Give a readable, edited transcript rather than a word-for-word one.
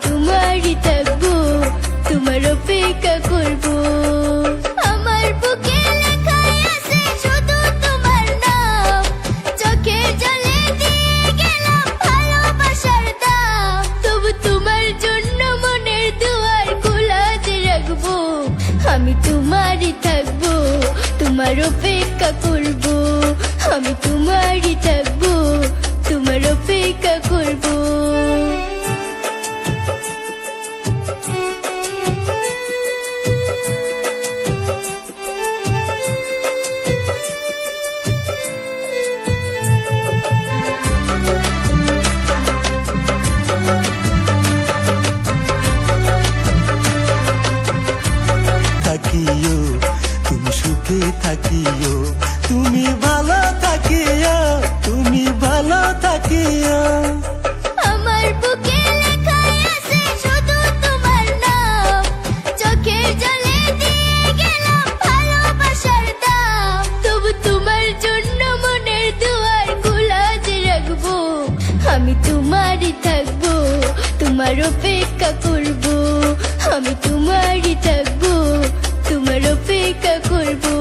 তোমারই থাকবো, তোমার অপেক্ষা করবো। আমার বুকে লেখাই আছে শুধু তোমার নাম, চোখের জলে দিয়ে গেলাম ভালোবাসার দাম। তবু তোমার জন্য মনের দুয়ার খোলা যে রাখবো, আমি তোমারই থাকবো, তোমার অপেক্ষা করবো। আমি তোমারই থাকবো, তোমার অপেক্ষা করবো। থাকিও তুমি সুখে থাকিও, তুমি ভালো থাকিও, তুমি ভালো থাকিও। আমার বুকে লেখাই আছে শুধু তোমার নাম, চোখের জলে দিয়ে গেলাম ভালোবাসার দাম। তবু তোমার জন্য মনের দুয়ার খোলা যে রাখবো, আমি তোমারই থাকবো, তোমার অপেক্ষা করবো। আমি তোমারই থাকবো, তোমার অপেক্ষা করবো।